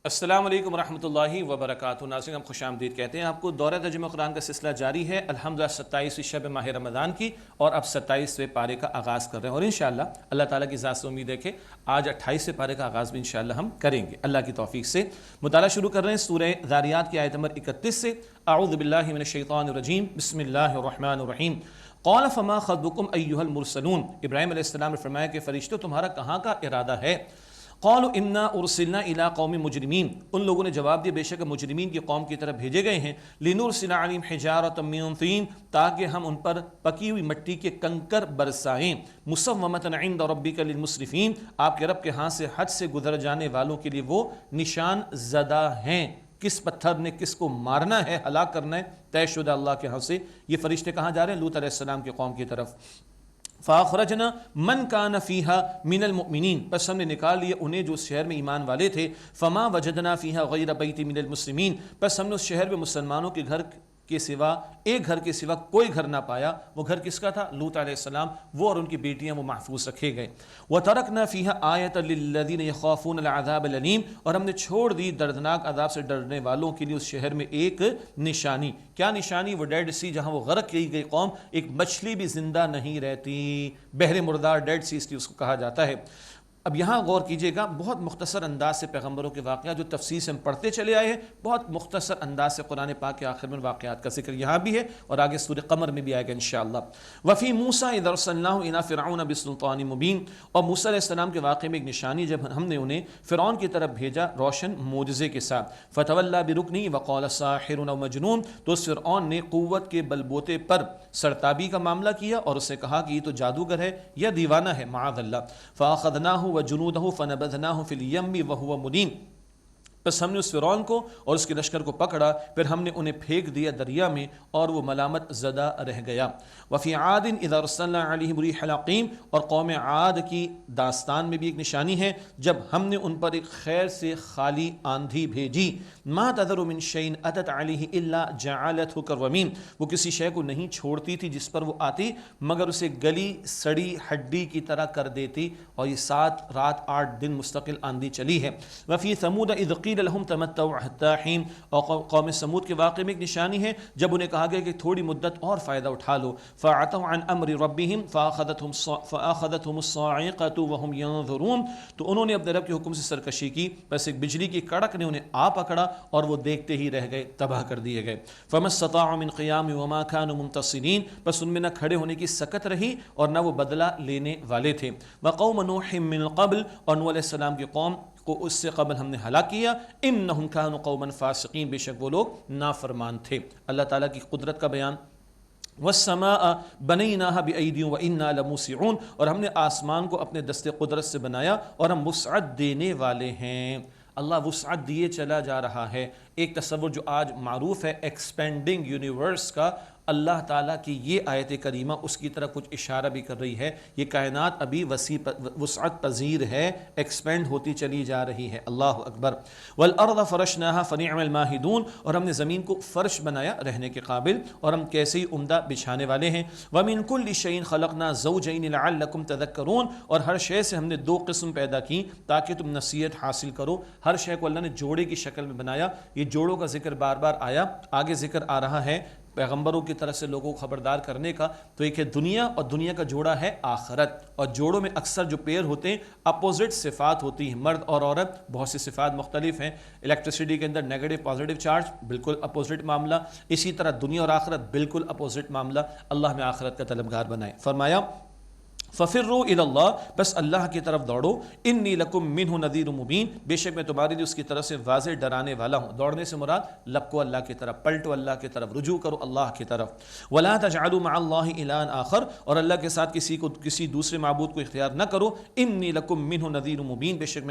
السلام علیکم ورحمۃ اللہ وبرکاتہ۔ ناظرین، ہم خوش آمدید کہتے ہیں آپ کو۔ دورہ ترجمہ قرآن کا سلسلہ جاری ہے الحمدللہ 27ویں شب ماہ رمضان کی، اور اب 27ویں پارے کا آغاز کر رہے ہیں، اور انشاءاللہ اللہ تعالیٰ کی ذات سے امید ہے کہ آج 28ویں پارے کا آغاز بھی انشاءاللہ ہم کریں گے اللہ کی توفیق سے۔ مطالعہ شروع کر رہے ہیں سورہ ذاریات کی آیت نمبر 31 سے۔ اعوذ باللہ من الشیطان الرجیم، بسم اللہ الرحمن الرحیم۔ قال فما خطبکم ایھا المرسلون، ابراہیم علیہ السلام نے فرمایا کہ فرشتوں تمہارا کہاں کا ارادہ ہے؟ قالوا انا ارسلنا الى قوم مجرمین، ان لوگوں نے جواب دیا بے شک مجرمین کی قوم کی طرف بھیجے گئے ہیں۔ لنرسل علیہم حجارۃ من طین، تاکہ ہم ان پر پکی ہوئی مٹی کے کنکر برسائیں۔ مسومۃ عند ربک للمسرفین، آپ کے رب کے ہاں سے حد سے گزر جانے والوں کے لیے وہ نشان زدہ ہیں۔ کس پتھر نے کس کو مارنا ہے، ہلاک کرنا ہے، طے شدہ اللہ کے ہاں سے۔ یہ فرشتے کہاں جا رہے ہیں؟ لوط علیہ السلام کی قوم کی طرف۔ فاخرجنا من کان فیہا من المؤمنین، بس ہم نے نکال لیے انہیں جو اس شہر میں ایمان والے تھے۔ فما وجدنا فیہا غیر بیت من المسلمین، بس ہم نے اس شہر میں مسلمانوں کے گھر کے سوا، ایک گھر کے سوا کوئی گھر نہ پایا۔ وہ گھر کس کا تھا؟ لوط علیہ السلام، وہ اور ان کی بیٹیاں وہ محفوظ رکھے گئے۔ وَتَرَكْنَا فِيهَا آيَةً لِلَّذِينَ يَخَافُونَ الْعَذَابَ الْأَلِيمَ، اور ہم نے چھوڑ دی دردناک عذاب سے ڈرنے والوں کے لیے اس شہر میں ایک نشانی۔ کیا نشانی؟ وہ ڈیڈ سی، جہاں وہ غرق کی گئی قوم، ایک مچھلی بھی زندہ نہیں رہتی، بحر مردار، ڈیڈ سی اس لیے اس کو کہا جاتا ہے۔ اب یہاں غور کیجئے گا، بہت مختصر انداز سے پیغمبروں کے واقعات جو تفصیل سے ہم پڑھتے چلے آئے ہیں، بہت مختصر انداز سے قرآن پاک کے آخر میں واقعات کا ذکر یہاں بھی ہے، اور آگے سورہ قمر میں بھی آئے گا انشاءاللہ۔ وفی موسیٰ اذ ارسلناہ الی فرعون بسلطان مبین، اور موسیٰ علیہ السلام کے واقعے میں ایک نشانی جب ہم نے انہیں فرعون کی طرف بھیجا روشن معجزے کے ساتھ۔ فتولی برکنی وقال ساحر او مجنون، تو اس فرعون نے قوت کے بل بوتے پر سرتابی کا معاملہ کیا اور اسے کہا کہ یہ تو جادوگر ہے یا دیوانہ ہے، معاذ اللہ۔ فاخذناہ وجنودہ فنبذناہ فی الیم وہو ملیم، بس ہم نے اس فرعون کو اور اس کے لشکر کو پکڑا، پھر ہم نے انہیں پھینک دیا دریا میں اور وہ ملامت زدہ رہ گیا۔ وفی عاد اذا ارسلنا علیہم الریح العقیم، اور قوم عاد کی داستان میں بھی ایک نشانی ہے جب ہم نے ان پر ایک خیر سے خالی آندھی بھیجی۔ ما تذر من شیء اتت علیہ الا جعلته كالرمیم، وہ کسی شے کو نہیں چھوڑتی تھی جس پر وہ آتی مگر اسے گلی سڑی ہڈی کی طرح کر دیتی، اور یہ 7 رات 8 دن مستقل آندھی چلی ہے۔ وفی ثمود اذ قیل لهم تمتعوا حتى حین، اور قوم سمود کے واقعے میں ایک نشانی ہے جب انہیں کہا گیا کہ تھوڑی مدت اور فائدہ اٹھا لو۔ فعتوا عن امر ربهم فاخذتهم الصاعقة وهم ينظرون، تو انہوں نے اپنے رب کے حکم سے سرکشی کی، بس ایک بجلی کی کڑک نے انہیں آ پکڑا اور وہ دیکھتے ہی رہ گئے، تباہ کر دیے گئے۔ فما استطاعوا من قیام وما كانوا منتصرین، بس ان میں نہ کھڑے ہونے کی سکت رہی اور نہ وہ بدلہ لینے والے تھے۔ وقوم نوح من قبل، اور نوح علیہ السلام کی قوم کو اس سے قبل ہم نے ہلاک کیا۔ انہم کانوا قوما فاسقین، بے شک وہ لوگ نافرمان تھے۔ اللہ تعالیٰ کی قدرت کا بیان۔ والسماء بنیناها بأیدی وإنا لموسعون، اور ہم نے آسمان کو اپنے دست قدرت سے بنایا اور ہم وسعت دینے والے ہیں۔ اللہ وسعت دیے چلا جا رہا ہے۔ ایک تصور جو آج معروف ہے ایکسپینڈنگ یونیورس کا، اللہ تعالیٰ کی یہ آیت کریمہ اس کی طرح کچھ اشارہ بھی کر رہی ہے۔ یہ کائنات ابھی وسعت پذیر ہے، ایکسپینڈ ہوتی چلی جا رہی ہے۔ اللہ اکبر۔ والارض فرشناها فنعم الماہدون، اور ہم نے زمین کو فرش بنایا رہنے کے قابل، اور ہم کیسے ہی عمدہ بچھانے والے ہیں۔ ومن كل شيء خلقنا زوجين لعلكم تذكرون، اور ہر شے سے ہم نے 2 قسم پیدا کی تاکہ تم نصیحت حاصل کرو۔ ہر شے کو اللہ نے جوڑے کی شکل میں بنایا۔ یہ جوڑوں کا ذکر بار بار آیا، آگے ذکر آ رہا ہے پیغمبروں کی طرف سے لوگوں کو خبردار کرنے کا۔ تو ایک ہے دنیا، اور دنیا کا جوڑا ہے آخرت، اور جوڑوں میں اکثر جو پیر ہوتے ہیں اپوزٹ صفات ہوتی ہیں، مرد اور عورت، بہت سی صفات مختلف ہیں۔ الیکٹریسٹی کے اندر نیگیٹو پازیٹیو چارج، بالکل اپوزٹ معاملہ، اسی طرح دنیا اور آخرت بالکل اپوزٹ معاملہ۔ اللہ میں آخرت کا طلبگار بنائے۔ فرمایا ففروا الی اللہ، بس اللہ کی طرف دوڑو۔ انی لکم منہ نذیر مبین، بے شک میں تمہارے لیے اس کی طرف سے واضح ڈرانے والا ہوں۔ دوڑنے سے مراد لپکو اللہ کی طرف، پلٹو اللہ کی طرف، رجوع کرو اللہ کی طرف۔ ولا تجعلوا مع اللہ الہا آخر، اور اللہ کے ساتھ کسی دوسرے معبود کو اختیار نہ کرو۔ انی لکم منہ نذیر مبین، بے شک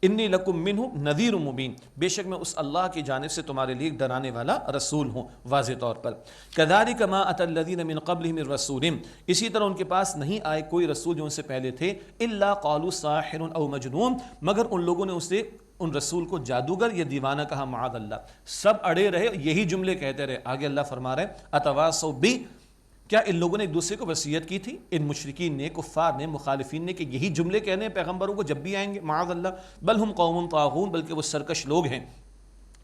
انی لکم منہ نذیر مبین، بے شک میں اس اللہ کی جانب سے تمہارے لیے ڈرانے والا رسول ہوں واضح طور پر۔ کذالک ما اتی الذین من قبلہم من رسول، اسی طرح ان کے پاس نہیں آئے کوئی رسول جو ان سے پہلے تھے، الا قالوا ساحر او مجنون، مگر ان لوگوں نے اسے ان رسول کو جادوگر یا دیوانہ کہا، معاذ اللہ۔ سب اڑے رہے، یہی جملے کہتے رہے۔ آگے اللہ فرما رہے اتواصوا بی، کیا ان لوگوں نے ایک دوسرے کو وصیت کی تھی، ان مشرکین نے، کفار نے، مخالفین نے، کہ یہی جملے کہنے ہیں پیغمبروں کو جب بھی آئیں گے؟ معاذ اللہ، بل ہم قوم طاغون، بلکہ وہ سرکش لوگ ہیں۔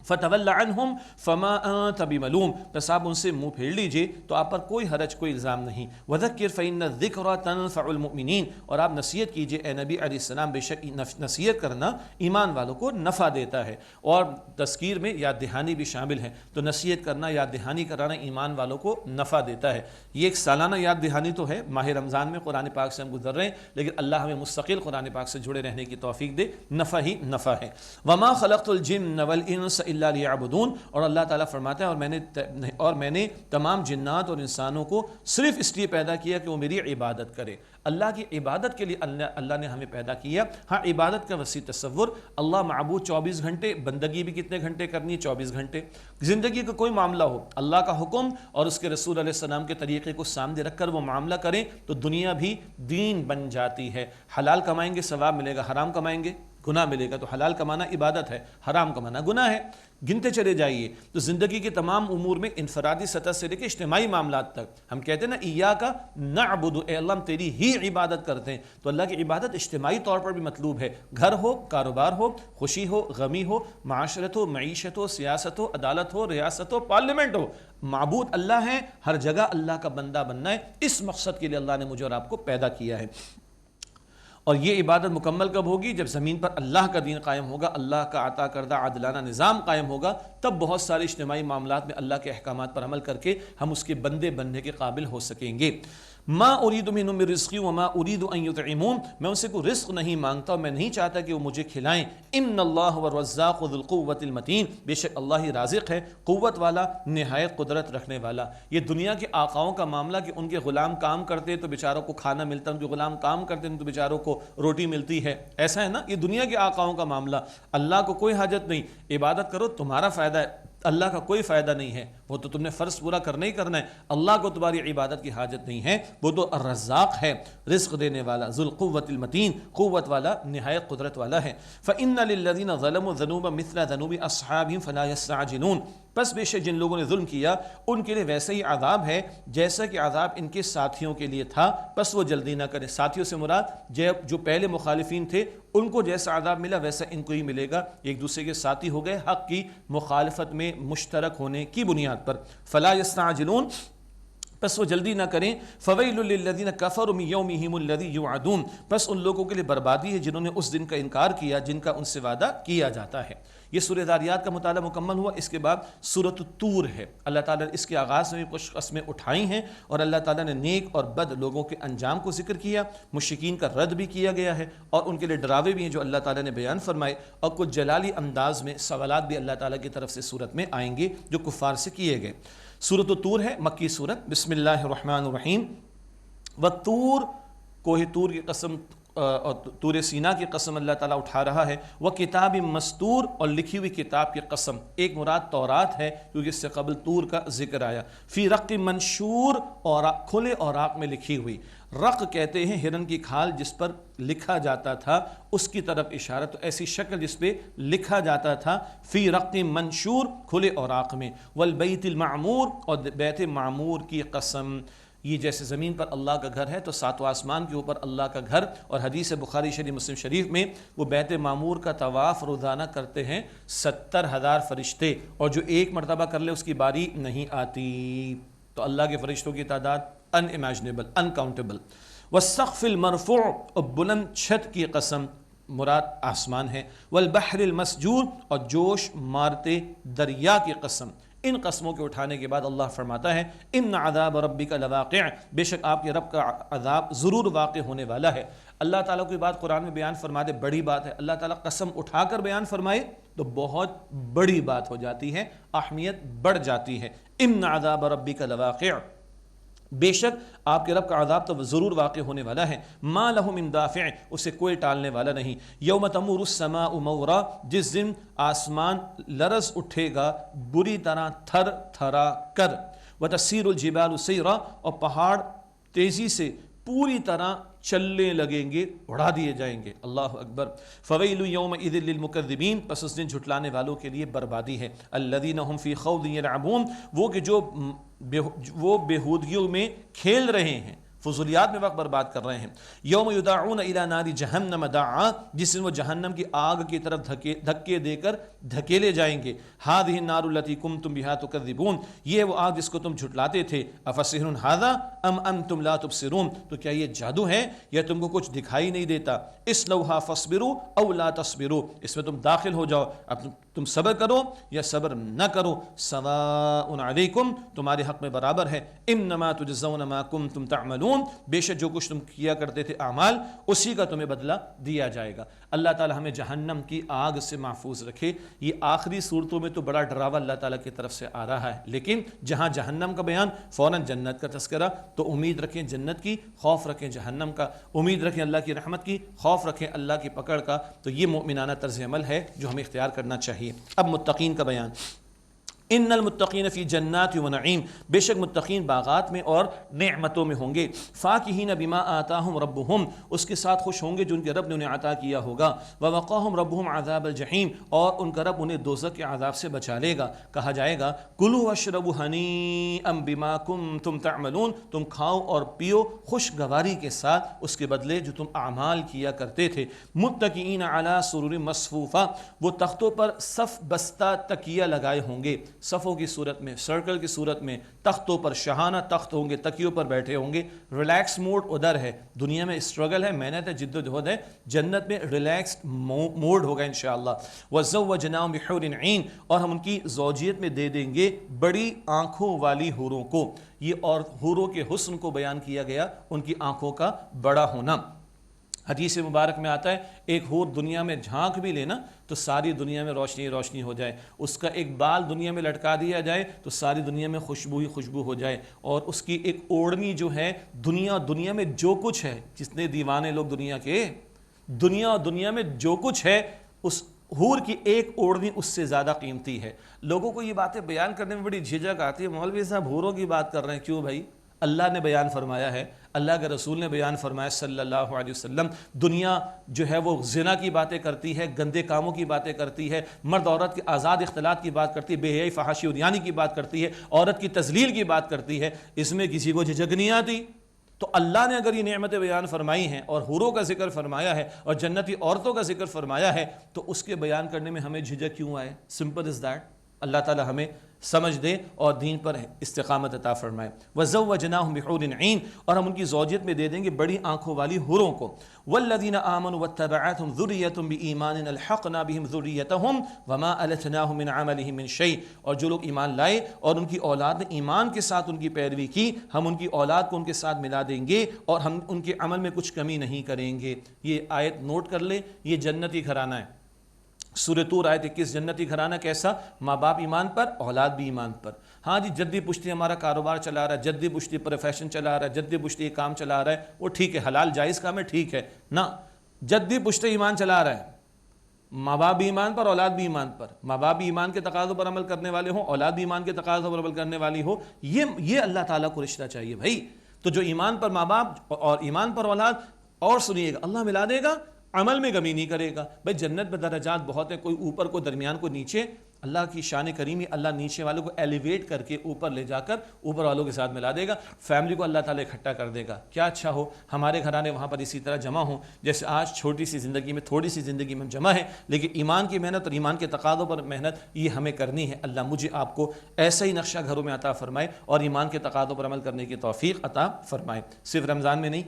فتول عنہم فما انت بملوم، بس آپ ان سے منہ پھیر لیجئے تو آپ پر کوئی حرج، کوئی الزام نہیں۔ وذکر فإن الذکر تنفع المؤمنین، اور آپ نصیحت کیجئے اے نبی علیہ السلام، بے شک نصیحت کرنا ایمان والوں کو نفع دیتا ہے، اور تذکیر میں یاد دہانی بھی شامل ہے، تو نصیحت کرنا، یاد دہانی کرانا ایمان والوں کو نفع دیتا ہے۔ یہ ایک سالانہ یاد دہانی تو ہے، ماہ رمضان میں قرآن پاک سے ہم گزر رہے ہیں، لیکن اللہ ہمیں مستقل قرآن پاک سے جڑے رہنے کی توفیق دے، نفع ہی نفع ہے۔ وما خلقت الجن والانس الا لیعبدون، اور اللہ تعالیٰ فرماتا ہے اور میں نے تمام جنات اور انسانوں کو صرف اس لیے پیدا کیا کہ وہ میری عبادت کرے۔ اللہ کی عبادت کے لیے اللہ نے ہمیں پیدا کیا۔ ہاں، عبادت کا وسیع تصور، اللہ معبود 24 گھنٹے، بندگی بھی کتنے گھنٹے کرنی ہے؟ 24 گھنٹے۔ زندگی کا کوئی معاملہ ہو، اللہ کا حکم اور اس کے رسول علیہ السلام کے طریقے کو سامنے رکھ کر وہ معاملہ کریں تو دنیا بھی دین بن جاتی ہے۔ حلال کمائیں گے ثواب ملے گا، حرام کمائیں گے گناہ ملے گا۔ تو حلال کمانا عبادت ہے، حرام کمانا گناہ ہے، گنتے چلے جائیے۔ تو زندگی کے تمام امور میں انفرادی سطح سے لے کے اجتماعی معاملات تک ہم کہتے ہیں نا ایاک نعبد، اے اللہ ہم تیری ہی عبادت کرتے ہیں، تو اللہ کی عبادت اجتماعی طور پر بھی مطلوب ہے۔ گھر ہو، کاروبار ہو، خوشی ہو، غمی ہو، معاشرت ہو، معیشت ہو، سیاست ہو، عدالت ہو، ریاست ہو، پارلیمنٹ ہو، معبود اللہ ہے، ہر جگہ اللہ کا بندہ بننا ہے۔ اس مقصد کے لیے اللہ نے مجھے اور آپ کو پیدا کیا ہے۔ اور یہ عبادت مکمل کب ہوگی؟ جب زمین پر اللہ کا دین قائم ہوگا، اللہ کا عطا کردہ عادلانہ نظام قائم ہوگا، تب بہت سارے اجتماعی معاملات میں اللہ کے احکامات پر عمل کر کے ہم اس کے بندے بننے کے قابل ہو سکیں گے۔ ما اريد منهم من رزق وما اريد ان يطعمون، میں ان سے کوئی رزق نہیں مانگتا اور میں نہیں چاہتا کہ وہ مجھے کھلائیں۔ ان اللہ هو الرزاق ذو القوة المتین، بے شک اللہ ہی رازق ہے، قوت والا، نہایت قدرت رکھنے والا۔ یہ دنیا کے آقاؤں کا معاملہ کہ ان کے غلام کام کرتے تو بیچاروں کو کھانا ملتا، ان کے غلام کام کرتے تو بیچاروں کو روٹی ملتی ہے، ایسا ہے نا، یہ دنیا کے آقاؤں کا معاملہ۔ اللہ کو کوئی حاجت نہیں، عبادت کرو تمہارا فائدہ ہے، اللہ کا کوئی فائدہ نہیں ہے، وہ تو تم نے فرض پورا کرنا ہی کرنا ہے۔ اللہ کو تمہاری عبادت کی حاجت نہیں ہے، وہ تو الرزاق ہے، رزق دینے والا، ذو القوة المتین، قوت والا، نہایت قدرت والا ہے۔ فإن للذین ظلموا ذنوبا مثل ذنوب اصحابهم فلا یستعجلون، پس بے شک جن لوگوں نے ظلم کیا ان کے لیے ویسا ہی عذاب ہے جیسا کہ عذاب ان کے ساتھیوں کے لیے تھا، پس وہ جلدی نہ کریں۔ ساتھیوں سے مراد جو پہلے مخالفین تھے ان کو جیسا عذاب ملا ویسا ان کو ہی ملے گا، ایک دوسرے کے ساتھی ہو گئے حق کی مخالفت میں مشترک ہونے کی بنیاد پر۔ فلا یستعجلون، پس وہ جلدی نہ کریں۔ فویل للذین کفروا من یومہم الذی یوعدون، پس ان لوگوں کے لیے بربادی ہے جنہوں نے اس دن کا انکار کیا جن کا ان سے وعدہ کیا جاتا ہے۔ یہ سورہ ذاریات کا مطالعہ مکمل ہوا۔ اس کے بعد سورۃ الطور ہے۔ اللہ تعالیٰ نے اس کے آغاز میں بھی کچھ قسمیں اٹھائی ہیں اور اللہ تعالیٰ نے نیک اور بد لوگوں کے انجام کو ذکر کیا، مشرکین کا رد بھی کیا گیا ہے اور ان کے لیے ڈراوے بھی ہیں جو اللہ تعالیٰ نے بیان فرمائے، اور کچھ جلالی انداز میں سوالات بھی اللہ تعالیٰ کی طرف سے سورت میں آئیں گے جو کفار سے کیے گئے۔ سورۃ الطور ہے، مکی سورت۔ بسم اللہ الرحمن الرحیم۔ والطور، کوہ طور کی قسم اور طور سینا کی قسم اللہ تعالیٰ اٹھا رہا ہے۔ وہ کتاب مستور، اور لکھی ہوئی کتاب کی قسم، ایک مراد تورات ہے کیونکہ اس سے قبل طور کا ذکر آیا۔ فی رق منشور، اور کھلے اوراق میں لکھی ہوئی۔ رق کہتے ہیں ہرن کی کھال جس پر لکھا جاتا تھا، اس کی طرف اشارہ، تو ایسی شکل جس پہ لکھا جاتا تھا۔ فی رق منشور، کھلے اوراق میں۔ والبیت المعمور، اور بیت معمور کی قسم۔ یہ جیسے زمین پر اللہ کا گھر ہے تو ساتواں آسمان کے اوپر اللہ کا گھر، اور حدیث بخاری شریف مسلم شریف میں وہ بیت معمور کا طواف روزانہ کرتے ہیں 70,000 فرشتے، اور جو ایک مرتبہ کر لے اس کی باری نہیں آتی۔ تو اللہ کے فرشتوں کی تعداد ان امیجنیبل، ان کاؤنٹیبل۔ والسقف المرفوع، اور بلند چھت کی قسم، مراد آسمان ہے۔ والبحر المسجور، اور جوش مارتے دریا کی قسم۔ ان قسموں کے اٹھانے کے بعد اللہ فرماتا ہے ان عذاب ربک لواقع، بے شک آپ کے رب کا عذاب ضرور واقع ہونے والا ہے۔ اللہ تعالیٰ کوئی بات قرآن میں بیان فرما دے بڑی بات ہے، اللہ تعالیٰ قسم اٹھا کر بیان فرمائے تو بہت بڑی بات ہو جاتی ہے، اہمیت بڑھ جاتی ہے۔ ان عذاب ربک لواقع، بے شک آپ کے رب کا عذاب تو ضرور واقع ہونے والا ہے۔ ما لہ من دافع، اسے کوئی ٹالنے والا نہیں۔ یوم تمور السماء مورا، جس دن آسمان لرز اٹھے گا بری طرح تھر تھرا کر۔ وتسیر الجبال سیرا، اور پہاڑ تیزی سے پوری طرح چلنے لگیں گے، اڑا دیے جائیں گے۔ اللہ اکبر۔ فویل یومئذ للمکذبین، پس اس دن جھٹلانے والوں کے لیے بربادی ہے۔ الذین هم فی خوض یلعبون، وہ کہ جو بیہودگیوں میں کھیل رہے ہیں، فضولیات میں وقت برباد کر رہے ہیں۔ یوم یدعون الی نار جہنم دعا، جس دن وہ جہنم کی آگ کی طرف دھکے دے کر دھکیلے جائیں گے۔ ہذہ النار التی کنتم بہا تکذبون، یہ وہ آگ جس کو تم جھٹلاتے تھے۔ افسحر ھذا ام انتم لا تبصرون، تو کیا یہ جادو ہے یا تم کو کچھ دکھائی نہیں دیتا؟ اصلوھا فاصبروا او لا تصبروا، اس میں تم داخل ہو جاؤ، اب تم صبر کرو یا صبر نہ کرو، سواء علیکم، تمہارے حق میں برابر ہے۔ انما تجزون ما کنتم تعملون، بے شک جو کچھ تم کیا کرتے تھے اعمال، اسی کا تمہیں بدلہ دیا جائے گا۔ اللہ تعالی ہمیں جہنم کی آگ سے محفوظ رکھے۔ یہ آخری صورتوں میں تو بڑا ڈراوا اللہ تعالیٰ کی طرف سے آ رہا ہے، لیکن جہاں جہنم کا بیان فوراً جنت کا تذکرہ، تو امید رکھیں جنت کی، خوف رکھیں جہنم کا، امید رکھیں اللہ کی رحمت کی، خوف رکھیں اللہ کی پکڑ کا۔ تو یہ مومنانہ طرز عمل ہے جو ہمیں اختیار کرنا چاہیے۔ اب متقین کا بیان۔ ان المتقین فی جنات و نعیم، بے شک متقین باغات میں اور نعمتوں میں ہوں گے۔ فاکہین بما آتاہم ربہم، اس کے ساتھ خوش ہوں گے جو ان کے رب نے انہیں عطا کیا ہوگا۔ ووقاہم ربہم عذاب الجحیم، اور ان کا رب انہیں دوزخ کے عذاب سے بچا لے گا۔ کہا جائے گا کلوا واشربوا ہنیئا بما کنتم تعملون، تم کھاؤ اور پیو خوشگواری کے ساتھ اس کے بدلے جو تم اعمال کیا کرتے تھے۔ متکئین علی سرر مصفوفہ، وہ تختوں پر صف بستہ تکیہ لگائے ہوں گے، صفوں کی صورت میں، سرکل کی صورت میں، تختوں پر، شاہانہ تخت ہوں گے، تکیوں پر بیٹھے ہوں گے۔ ریلیکس موڈ ادھر ہے، دنیا میں اسٹرگل ہے، محنت ہے، جد و جہد ہے، جنت میں ریلیکسڈ موڈ ہوگا انشاءاللہ۔ وزوجناہم بحور عین، اور ہم ان کی زوجیت میں دے دیں گے بڑی آنکھوں والی حوروں کو۔ یہ اور حوروں کے حسن کو بیان کیا گیا، ان کی آنکھوں کا بڑا ہونا۔ حدیث مبارک میں آتا ہے ایک حور دنیا میں جھانک بھی لینا تو ساری دنیا میں روشنی روشنی ہو جائے، اس کا ایک بال دنیا میں لٹکا دیا جائے تو ساری دنیا میں خوشبو ہی خوشبو ہو جائے، اور اس کی ایک اوڑھنی جو ہے، دنیا میں جو کچھ ہے، جتنے دیوانے لوگ دنیا کے، دنیا میں جو کچھ ہے، اس حور کی ایک اوڑھنی اس سے زیادہ قیمتی ہے۔ لوگوں کو یہ باتیں بیان کرنے میں بڑی جھجک آتی ہے، مولوی صاحب حوروں کی بات کر رہے ہیں، کیوں بھائی؟ اللہ نے بیان فرمایا ہے، اللہ کے رسول نے بیان فرمایا صلی اللہ علیہ وسلم، دنیا جو ہے وہ زنا کی باتیں کرتی ہے، گندے کاموں کی باتیں کرتی ہے، مرد عورت کے آزاد اختلاط کی بات کرتی ہے، بے حیائی فحاشی عریانی کی بات کرتی ہے، عورت کی تذلیل کی بات کرتی ہے، اس میں کسی کو جھجک نہیں آتی؟ تو اللہ نے اگر یہ نعمتیں بیان فرمائی ہیں اور حوروں کا ذکر فرمایا ہے اور جنتی عورتوں کا ذکر فرمایا ہے تو اس کے بیان کرنے میں ہمیں جھجک کیوں آئے؟ Simple is that. اللہ تعالی ہمیں سمجھ دے اور دین پر استقامت عطا فرمائے۔ وزوجناہم بحور عین، اور ہم ان کی زوجیت میں دے دیں گے بڑی آنکھوں والی حوروں کو۔ والذین آمنوا واتبعتهم ذریتهم بایمان الحقنا بهم ذریتهم وما التناهم من عملهم من شیء، اور جو لوگ ایمان لائے اور ان کی اولاد نے ایمان کے ساتھ ان کی پیروی کی، ہم ان کی اولاد کو ان کے ساتھ ملا دیں گے اور ہم ان کے عمل میں کچھ کمی نہیں کریں گے۔ یہ آیت نوٹ کر لے، یہ جنتی گھرانہ ہے۔ سورۃ طور آیت 21، جنتی گھرانہ کیسا؟ ماں باپ ایمان پر، اولاد بھی ایمان پر۔ ہاں جی، جدی پشتی ہمارا کاروبار چلا رہا ہے، جدی پشتی پروفیشن چلا رہا ہے، جدی پشتی کام چلا رہا ہے، وہ ٹھیک ہے، حلال جائز کام ہے، ٹھیک ہے نا، جدی پشتی ایمان چلا رہا ہے، ماں باپ بھی ایمان پر، اولاد بھی ایمان پر، ماں باپ بھی ایمان کے تقاضوں پر عمل کرنے والے ہوں، اولاد بھی ایمان کے تقاضوں پر عمل کرنے والی ہو، یہ اللہ تعالیٰ کو رشتہ چاہیے بھائی۔ تو جو ایمان پر ماں باپ اور ایمان پر اولاد، اور سنیے گا اللہ ملا دے گا، عمل میں کمی نہیں کرے گا۔ بھائی جنت میں درجات بہت ہیں، کوئی اوپر کوئی درمیان کوئی نیچے، اللہ کی شان کریمی، اللہ نیچے والوں کو ایلیویٹ کر کے اوپر لے جا کر اوپر والوں کے ساتھ ملا دے گا، فیملی کو اللہ تعالیٰ اکٹھا کر دے گا۔ کیا اچھا ہو ہمارے گھرانے وہاں پر اسی طرح جمع ہوں، جیسے آج چھوٹی سی زندگی میں، تھوڑی سی زندگی میں جمع ہے، لیکن ایمان کی محنت اور ایمان کے تقاضوں پر محنت یہ ہمیں کرنی ہے۔ اللہ مجھے آپ کو ایسا ہی نقشہ گھروں میں عطا فرمائے اور ایمان کے تقاضوں پر عمل کرنے کی توفیق عطا فرمائے۔ صرف رمضان میں نہیں،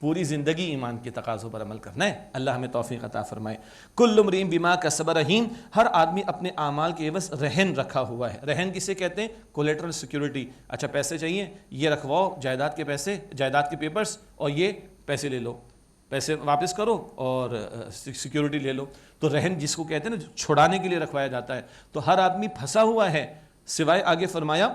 پوری زندگی ایمان کے تقاضوں پر عمل کرنا ہے، اللہ ہمیں توفیق عطا فرمائے۔ کل امرئ بما کسب رہین، ہر آدمی اپنے اعمال کے عوض رہن رکھا ہوا ہے۔ رہن کسے کہتے ہیں؟ Collateral security. اچھا پیسے چاہیے، یہ رکھواؤ جائیداد کے پیسے، جائیداد کے پیپرز، اور یہ پیسے لے لو، پیسے واپس کرو اور سیکیورٹی لے لو۔ تو رہن جس کو کہتے ہیں نا، چھڑانے کے لیے رکھوایا جاتا ہے۔ تو ہر آدمی پھنسا ہوا ہے، سوائے آگے فرمایا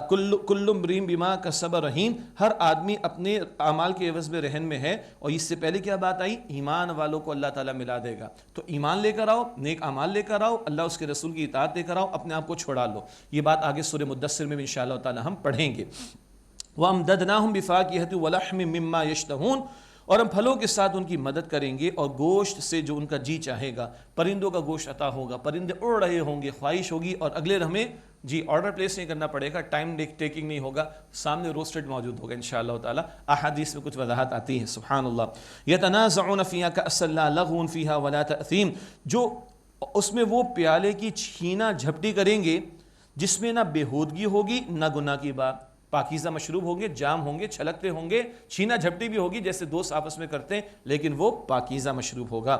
کل امرئ بما کسب رہین، ہر آدمی اپنے اعمال کے عوض میں رہن میں ہے۔ اور اس سے پہلے کیا بات آئی؟ ایمان والوں کو اللہ تعالیٰ ملا دے گا۔ تو ایمان لے کر آؤ، نیک اعمال لے کر آؤ، اللہ اس کے رسول کی اطاعت لے کر آؤ، اپنے آپ کو چھڑا لو۔ یہ بات آگے سورہ مدثر میں بھی انشاءاللہ تعالیٰ ہم پڑھیں گے۔ وَأَمْدَدْنَاهُمْ بِفَاكِهَةٍ وَلَحْمٍ مِّمَّا يَشْتَهُونَ، اور ہم پھلوں کے ساتھ ان کی مدد کریں گے اور گوشت سے جو ان کا جی چاہے گا، پرندوں کا گوشت عطا ہوگا، پرندے اڑ رہے ہوں گے، خواہش ہوگی، اور اگلے ہمیں آرڈر پلیس نہیں کرنا پڑے گا، ٹائم ٹیکنگ نہیں ہوگا، سامنے روسٹڈ موجود ہوگا انشاءاللہ تعالی۔ احادیث میں کچھ وضاحت آتی ہے، سبحان اللہ۔ یتنازعون فیہا کأسا لا لغو فیہا ولا تأثیم، جو اس میں وہ پیالے کی چھینا جھپٹی کریں گے جس میں نہ بےہودگی ہوگی نہ گناہ کی بات، پاکیزہ مشروب ہوں گے، جام ہوں گے، چھلکتے ہوں گے، چھینا جھپٹی بھی ہوگی جیسے دوست آپس میں کرتے ہیں، لیکن وہ پاکیزہ مشروب ہوگا۔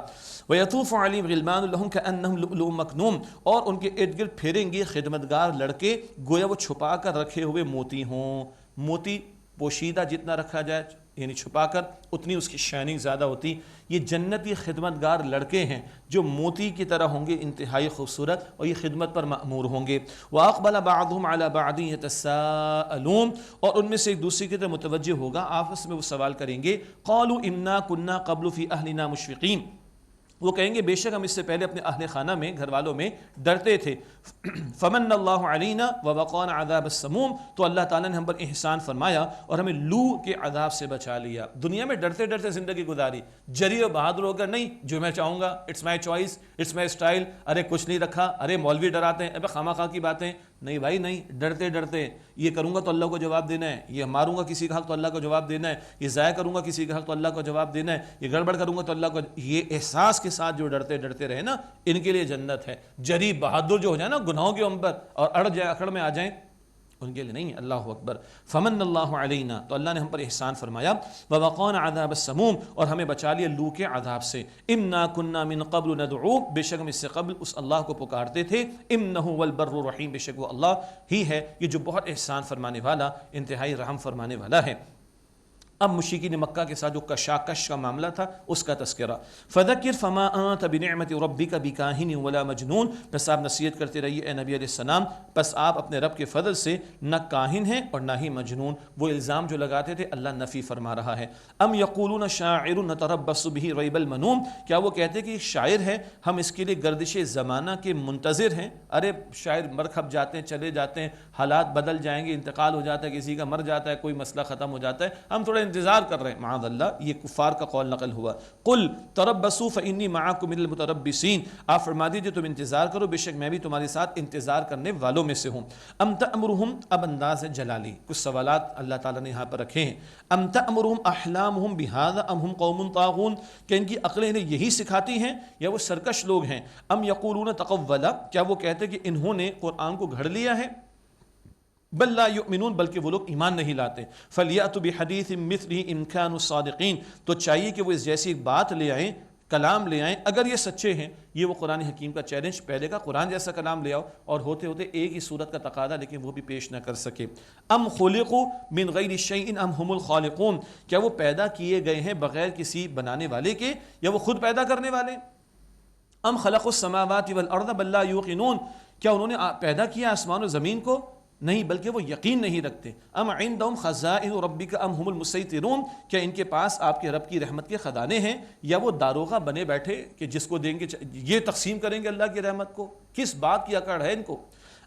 وَيَطُوفُ عَلَيْهِمْ غِلْمَانٌ لَهُمْ كَأَنَّهُمْ لُؤْلُؤٌ مَكْنُونٌ، اور ان کے ارد گرد پھیریں گے خدمتگار لڑکے گویا وہ چھپا کر رکھے ہوئے موتی ہوں۔ موتی پوشیدہ جتنا رکھا جائے یعنی چھپا کر اتنی اس کی شائننگ زیادہ ہوتی۔ یہ جنتی خدمتگار لڑکے ہیں جو موتی کی طرح ہوں گے، انتہائی خوبصورت، اور یہ خدمت پر مأمور ہوں گے۔ وَأَقْبَلَ بَعْضُهُمْ عَلَى بَعْضٍ يَتَسَاءَلُونَ، اور ان میں سے ایک دوسرے کی طرف متوجہ ہوگا، آپس میں وہ سوال کریں گے۔ قَالُوا إِنَّا كُنَّا قَبْلُ فِي أَهْلِنَا مُشْفِقِينَ، وہ کہیں گے بے شک ہم اس سے پہلے اپنے اہل خانہ میں، گھر والوں میں ڈرتے تھے۔ فمن اللہ علینا ووقانا عذاب السموم، تو اللہ تعالیٰ نے ہم پر احسان فرمایا اور ہمیں لو کے عذاب سے بچا لیا۔ دنیا میں ڈرتے ڈرتے زندگی گزاری، جری اور بہادر ہو کر نہیں، جو میں چاہوں گا، it's my choice, it's my style, ارے کچھ نہیں رکھا، ارے مولوی ڈراتے ہیں، ابے خواہ خواہ کی باتیں، نہیں بھائی نہیں، ڈرتے ڈرتے یہ کروں گا تو اللہ کو جواب دینا ہے، یہ ماروں گا کسی کا حق تو اللہ کو جواب دینا ہے، یہ ضائع کروں گا کسی کا حق تو اللہ کو جواب دینا ہے، یہ گڑبڑ کروں گا تو اللہ کو، یہ احساس کے ساتھ جو ڈرتے ڈرتے رہے نا، ان کے لیے جنت ہے۔ جری بہادر جو ہو جائے نا گناہوں کے اوپر اور اڑ جائے، اکڑ میں آ جائیں، ان کے لیے نہیں۔ اللہ اکبر۔ فمن اللہ علینا، تو اللہ نے ہم پر احسان فرمایا، ووقانا عذاب السموم، اور ہمیں بچا لیا لو کے عذاب سے۔ انا کنا من قبل ندعو، بے شک ہم اس سے قبل اس اللہ کو پکارتے تھے۔ انہ هو البر الرحیم، بے شک وہ اللہ ہی ہے یہ جو بہت احسان فرمانے والا، انتہائی رحم فرمانے والا ہے۔ اب مشرکین مکہ کے ساتھ جو کشاکش کا معاملہ تھا اس کا تذکرہ۔ فذکر فما انت بنعمت ربک بکاہن ولا مجنون، بس آپ نصیحت کرتے رہیے اے نبی علیہ السلام، بس آپ اپنے رب کے فضل سے نہ کاہن ہیں اور نہ ہی مجنون۔ وہ الزام جو لگاتے تھے اللہ نفی فرما رہا ہے۔ ام یقولون شاعر نتربص به ریب المنون، کیا وہ کہتے کہ ایک شاعر ہے، ہم اس کے لیے گردش زمانہ کے منتظر ہیں۔ ارے شاعر مر کھپ جاتے ہیں، چلے جاتے ہیں، حالات بدل جائیں گے، انتقال ہو جاتا ہے، کسی کا مر جاتا ہے، کوئی مسئلہ ختم ہو جاتا ہے، ہم تھوڑا انتظار کر رہے ہیں۔ معاذ اللہ، یہ کفار کا قول نقل ہوا۔ قل تربصوا فانی معکم من المتربصین، آپ فرما دیجیے تم انتظار کرو، بے شک میں بھی تمہارے ساتھ انتظار کرنے والوں میں سے ہوں۔ ام تأمرہم، اب انداز جلالی، کچھ سوالات اللہ تعالیٰ نے یہاں پر رکھے ہیں۔ ام تأمرہم احلامہم بہذا ام ہم قوم طاغون، کہ ان کی عقلیں انہیں یہی سکھاتی ہیں یا وہ سرکش لوگ ہیں۔ ام یقولون تقولا، کیا وہ کہتے کہ انہوں نے قرآن کو گھڑ لیا ہے۔ بل لا یؤمنون، بلکہ وہ لوگ ایمان نہیں لاتے۔ فلیأتوا بحدیث مثلہ ان کانوا صادقین، تو چاہیے کہ وہ اس جیسی ایک بات لے آئیں، کلام لے آئیں اگر یہ سچے ہیں۔ یہ وہ قرآن حکیم کا چیلنج، پہلے کا قرآن جیسا کلام لے آؤ، اور ہوتے ہوتے ایک ہی صورت کا تقاضا لیکن وہ بھی پیش نہ کر سکے۔ ام خلقوا من غیر شیء ام هم الخالقون، کیا وہ پیدا کیے گئے ہیں بغیر کسی بنانے والے کے یا وہ خود پیدا کرنے والے۔ ام خلقوا السماوات والارض بل لا یوقنون، کیا انہوں نے پیدا کیا آسمان و زمین کو، نہیں بلکہ وہ یقین نہیں رکھتے۔ ام عندهم خزائن ربک ام هم المسیطرون، کیا ان کے پاس آپ کے رب کی رحمت کے خزانے ہیں یا وہ داروغہ بنے بیٹھے کہ جس کو دیں گے یہ تقسیم کریں گے اللہ کی رحمت کو، کس بات کی اکڑ ہے ان کو۔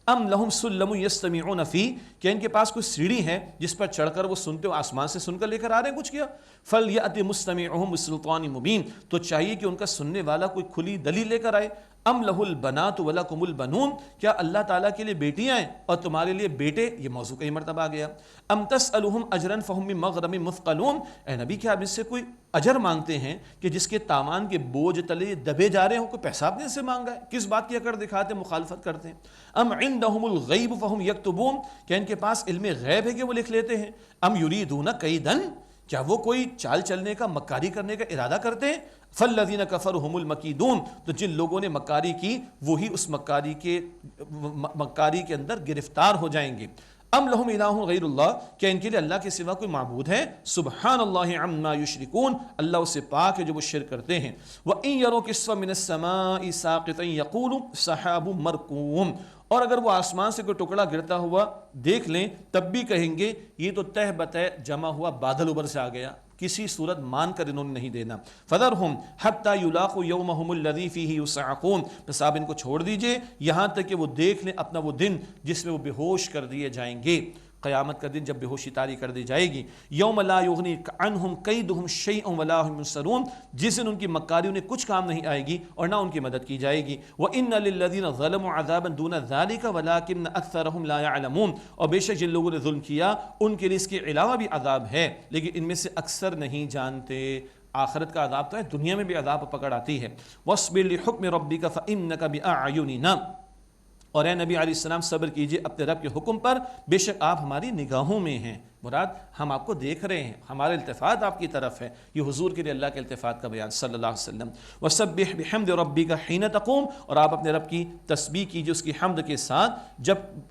ام لہم سلم یستمعون فیہ، کیا ان کے پاس کوئی سیڑھی ہے جس پر چڑھ کر وہ سنتے ہو، آسمان سے سن کر لے کر آ رہے ہیں کچھ کیا۔ فلیأت مستمعہم بسلطان مبین، تو چاہیے کہ ان کا سننے والا کوئی کھلی دلیل لے کر آئے۔ ام لہ البنات ولکم البنون، کیا اللہ تعالیٰ کے لیے بیٹیاں ہیں اور تمہارے لیے بیٹے، یہ موضوع کئی مرتبہ آ گیا۔ ام تسألہم اجرا فہم من مغرم مثقلون، اے نبی کیا آپ اس سے کوئی اجر مانگتے ہیں کہ جس کے تاوان کے بوجھ تلے دبے جا رہے ہوں، کوئی پیسہ آپ نے سے مانگا ہے، کس بات کی اکڑ دکھاتے مخالفت کرتے ہیں۔ ام عندہم الغیب فہم یکتبون، کیا ان کے پاس علم غیب ہے کہ وہ لکھ لیتے ہیں۔ ام یریدون کیدن، کیا وہ کوئی چال چلنے کا، مکاری کرنے کا ارادہ کرتے ہیں۔ فالذین کفروا هم المکیدون، تو جن لوگوں نے مکاری کی وہی اس مکاری کے اندر گرفتار ہو جائیں گے۔ ام لہم الہ غیر اللہ، کیا ان کے لیے اللہ کے سوا کوئی معبود ہے۔ سبحان اللہ عما یشرکون، اللہ اس سے پاک ہے جو وہ شرک کرتے ہیں۔ وَإِن يَرَوْا كِسْفًا مِنَ السَّمَاءِ سَاقِطًا يَقُولُوا سَحَابٌ مَرْكُومٌ، اور اگر وہ آسمان سے کوئی ٹکڑا گرتا ہوا دیکھ لیں تب بھی کہیں گے یہ تو تہ بتہ جمع ہوا بادل اوپر سے آ گیا، کسی صورت مان کر انہوں نے نہیں دینا۔ فَذَرْهُمْ حَتَّى يُلَاقُوا يَوْمَهُمُ الَّذِي فِيهِ يُصْعَقُونَ، بس آپ ان کو چھوڑ دیجئے یہاں تک کہ وہ دیکھ لیں اپنا وہ دن جس میں وہ بے ہوش کر دیے جائیں گے۔ قیامت کا دن جب بے ہوشی طاری کر دی جائے گی. یوم لا یغنی عنہم کیدہم شیئا ولا هم ینصرون، جس دن ان کی مکاری انہیں کچھ کام نہیں آئے گی اور نہ ان کی مدد کی جائے گی. وَإِنَّ لِلَّذِينَ ظَلَمُوا عَذَابًا دُونَ ذَلِكَ وَلَكِنَّ أَكْثَرَهُمْ لَا يَعْلَمُونَ، اور بے شک جن لوگوں نے ظلم کیا ان کے لیے اس کے علاوہ بھی عذاب ہے لیکن ان میں سے اکثر نہیں جانتے. آخرت کا عذاب تو ہے، دنیا میں بھی عذاب پکڑ آتی ہے. وَاصْبِرْ لِحُكْمِ رَبِّكَ فَإِنَّكَ بِأَعْيُنِنَا، اور اے نبی علیہ السلام صبر کیجئے اپنے رب کے حکم پر، بے شک آپ ہماری نگاہوں میں ہیں. مراد ہم آپ کو دیکھ رہے ہیں، ہمارا التفات آپ کی طرف ہے. یہ حضور کے لیے اللہ کے التفات کا بیان صلی اللہ علیہ وسلم. وَسَبِّحْ بِحَمْدِ رَبِّكَ حِينَ تَقُومُ، اور آپ اپنے رب کی تسبیح کیجئے اس کی حمد کے ساتھ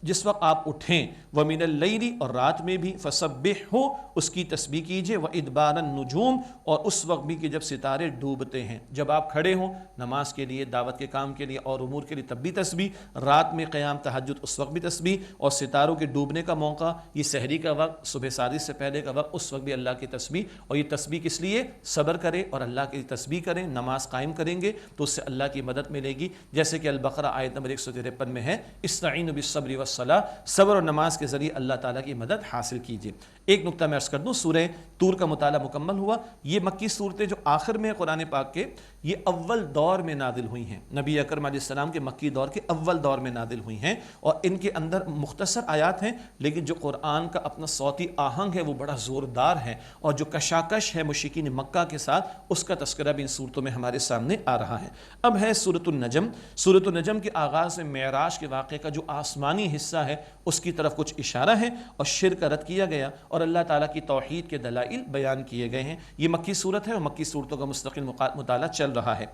جس وقت آپ اٹھیں. وَمِنَ اللَّيْلِ، اور رات میں بھی فَسَبِّحْهُ، اس کی تسبیح کیجئے. وَإِدْبَارَ النُّجُومِ، اور اس وقت بھی کہ جب ستارے ڈوبتے ہیں. جب آپ کھڑے ہوں نماز کے لیے، دعوت کے کام کے لیے اور امور کے لیے تب بھی تسبیح، رات میں قیام تہجد اس وقت بھی تسبیح، اور ستاروں کے ڈوبنے کا موقع، یہ سحری کا وقت، صبح صادق سے پہلے کا وقت، اس وقت بھی اللہ کی تسبیح. اور یہ تسبیح کس لیے؟ صبر کرے اور اللہ کی تسبیح کریں. نماز قائم کریں گے تو اس سے اللہ کی مدد ملے گی، جیسے کہ البقرہ آیت نمبر 153 میں ہے، استعینوا بالصبر والصلاۃ، صبر اور نماز کے ذریعے اللہ تعالیٰ کی مدد حاصل کیجیے. ایک نقطہ میں عرض کر دوں، سورہ طور کا مطالعہ مکمل ہوا. یہ مکی صورتیں جو آخر میں قرآن پاک کے، یہ اول دور میں نازل ہوئی ہیں، نبی اکرم علیہ السلام کے مکی دور کے اول دور میں نازل ہوئی ہیں، اور ان کے اندر مختصر آیات ہیں لیکن جو قرآن کا اپنا صوتی آہنگ ہے وہ بڑا زوردار ہے، اور جو کشاکش ہے مشرکین مکہ کے ساتھ، اس کا تذکرہ بھی ان صورتوں میں ہمارے سامنے آ رہا ہے. اب ہے سورۃ النجم. سورۃ النجم کے آغاز میں معراج کے واقعے کا جو آسمانی حصہ ہے اس کی طرف کچھ اشارہ ہے، اور شرک رد کیا گیا اور اللہ تعالیٰ کی توحید کے دلائل بیان کیے گئے ہیں. یہ مکی صورت ہے اور مکی صورتوں کا مستقل مطالعہ چل رہا ہے.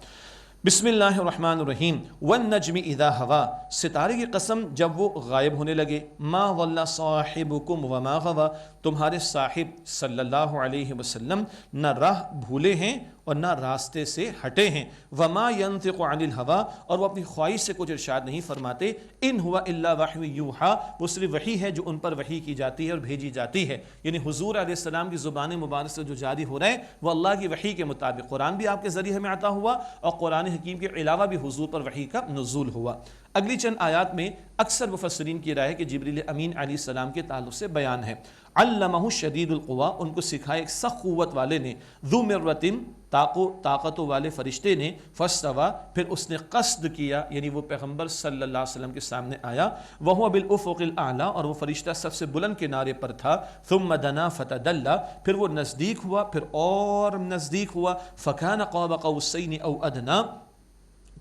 بسم اللہ الرحمن الرحیم. والنجم اذا ہوا، ستارے کی قسم جب وہ غائب ہونے لگے. ما ضل صاحبکم وما غوا، تمہارے صاحب صلی اللہ علیہ وسلم نہ راہ بھولے ہیں اور نہ راستے سے ہٹے ہیں. وما ينطق عن الهوى، اور وہ اپنی خواہش سے کچھ ارشاد نہیں فرماتے. ان ہوا الا وحی یوحا، وہ صرف وحی ہے جو ان پر وحی کی جاتی ہے اور بھیجی جاتی ہے. یعنی حضور علیہ السلام کی زبان مبارک سے جو جاری ہو رہا ہے وہ اللہ کی وحی کے مطابق. قرآن بھی آپ کے ذریعے ہمیں عطا ہوا اور قرآن حکیم کے علاوہ بھی حضور پر وحی کا نزول ہوا. اگلی چند آیات میں اکثر مفسرین کی رائے کہ جبریل امین علیہ السلام کے تعلق سے بیان ہے. علمہ شدید القوا، ان کو سکھائے ایک سخت قوت والے نے. ذو مرۃ، طاقتوں والے فرشتے نے. فاستویٰ، پھر اس نے قصد کیا، یعنی وہ پیغمبر صلی اللہ علیہ وسلم کے سامنے آیا. وہو بالافق الاعلی، اور وہ فرشتہ سب سے بلند کنارے پر تھا. ثم دنا فتدلی، پھر وہ نزدیک ہوا، پھر اور نزدیک ہوا. فکان قاب قوسین او ادنی،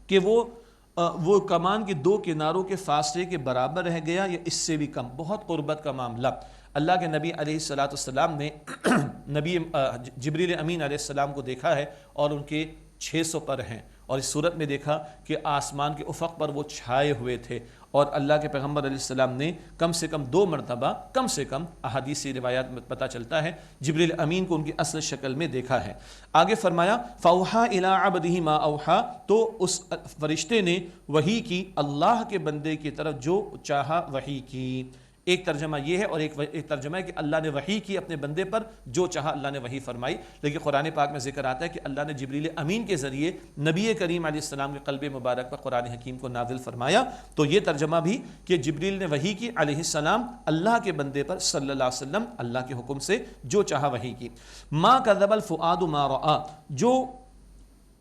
کہ وہ کمان کے دو کناروں کے فاصلے کے برابر رہ گیا یا اس سے بھی کم. بہت قربت کا معاملہ. اللہ کے نبی علیہ السلام نے نبی جبریل امین علیہ السلام کو دیکھا ہے اور ان کے 600 پر ہیں، اور اس صورت میں دیکھا کہ آسمان کے افق پر وہ چھائے ہوئے تھے. اور اللہ کے پیغمبر علیہ السلام نے کم سے کم 2 مرتبہ، کم سے کم احادیثی روایات میں پتہ چلتا ہے، جبریل امین کو ان کی اصل شکل میں دیکھا ہے. آگے فرمایا فَأَوْحَىٰ إِلَىٰ عَبْدِهِ مَا أَوْحَىٰ، تو اس فرشتے نے وحی کی اللہ کے بندے کی طرف جو چاہا وحی کی. ایک ترجمہ یہ ہے، اور ایک ترجمہ ہے کہ اللہ نے وحی کی اپنے بندے پر، جو چاہا اللہ نے وحی فرمائی. لیکن قرآن پاک میں ذکر آتا ہے کہ اللہ نے جبریل امین کے ذریعے نبی کریم علیہ السلام کے قلب مبارک پر قرآن حکیم کو نازل فرمایا. تو یہ ترجمہ بھی کہ جبریل نے وحی کی علیہ السلام اللہ کے بندے پر صلی اللہ علیہ وسلم، اللہ کے حکم سے جو چاہا وحی کی. ما کذب الفؤاد ما رأى، جو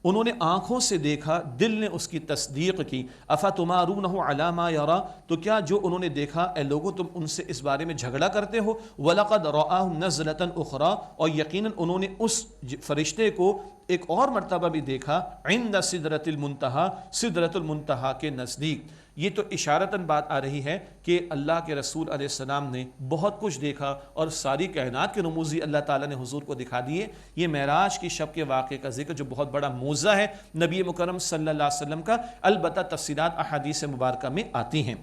انہوں نے آنکھوں سے دیکھا دل نے اس کی تصدیق کی. افتمارونہ علی ما یرا، تو کیا جو انہوں نے دیکھا اے لوگو تم ان سے اس بارے میں جھگڑا کرتے ہو. ولقد رآہ نزلۃ اخری، اور یقیناً انہوں نے اس فرشتے کو ایک اور مرتبہ بھی دیکھا عند سدرۃ المنتہا، سدرۃ المنتہا کے نزدیک. یہ تو اشارتاً بات آ رہی ہے کہ اللہ کے رسول علیہ السلام نے بہت کچھ دیکھا اور ساری کائنات کے رموزی اللہ تعالیٰ نے حضور کو دکھا دیے. یہ معراج کی شب کے واقعے کا ذکر جو بہت بڑا موعظہ ہے نبی مکرم صلی اللہ علیہ وسلم کا، البتہ تفصیلات احادیث مبارکہ میں آتی ہیں.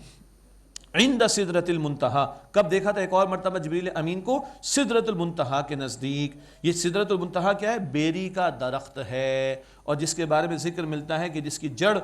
عند سدرۃ المنتہا، کب دیکھا تھا ایک اور مرتبہ جبریل امین کو؟ سدرۃ المنتہا کے نزدیک. یہ سدرۃ المنتہا کیا ہے؟ بیری کا درخت ہے، اور جس کے بارے میں ذکر ملتا ہے کہ جس کی جڑ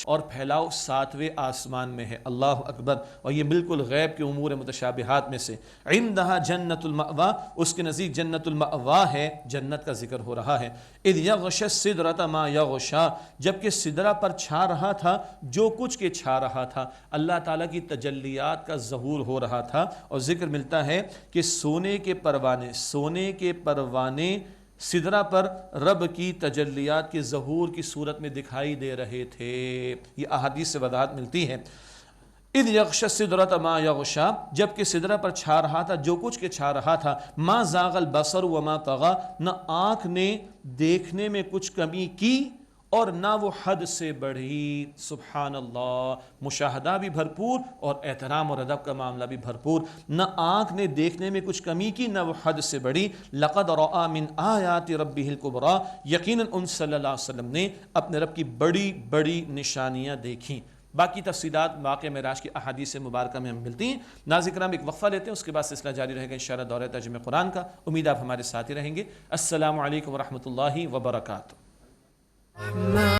اور پھیلاؤ 7ویں آسمان میں ہے۔ اللہ اکبر۔ اور یہ بالکل غیب کے امور متشابہات میں سے۔ عندہا جنت المأوا، اس کے نزدیک جنت المأوا ہے، جنت کا ذکر ہو رہا ہے۔ اذ یغشی السدرۃ ما یغشی، جبکہ سدرہ پر چھا رہا تھا جو کچھ کے چھا رہا تھا، اللہ تعالیٰ کی تجلیات کا ظہور ہو رہا تھا۔ اور ذکر ملتا ہے کہ سونے کے پروانے سدرہ پر رب کی تجلیات کے ظہور کی صورت میں دکھائی دے رہے تھے۔ یہ احادیث سے وضاحت ملتی ہے۔ اذ یغشی السدرۃ ما یغشی، جبکہ سدرہ پر چھا رہا تھا جو کچھ کے چھا رہا تھا، ما زاغ البصر وما طغی، نہ آنکھ نے دیکھنے میں کچھ کمی کی اور نہ وہ حد سے بڑھی۔ سبحان اللہ، مشاہدہ بھی بھرپور اور احترام اور ادب کا معاملہ بھی بھرپور۔ نہ آنکھ نے دیکھنے میں کچھ کمی کی، نہ وہ حد سے بڑھی۔ لقد رأى من آیات ربہ الکبریٰ، یقیناً ان صلی اللہ علیہ وسلم نے اپنے رب کی بڑی بڑی نشانیاں دیکھیں۔ باقی تفصیلات واقعہ معراج کی احادیث مبارکہ میں ہم ملتی ہیں۔ ناظرین کرام، ایک وقفہ لیتے ہیں، اس کے بعد سلسلہ جاری رہے گا انشاءاللہ دورہ ترجمہ قرآن کا۔ امید آپ ہمارے ساتھ ہی رہیں گے۔ السلام علیکم ورحمۃ اللہ وبرکاتہ۔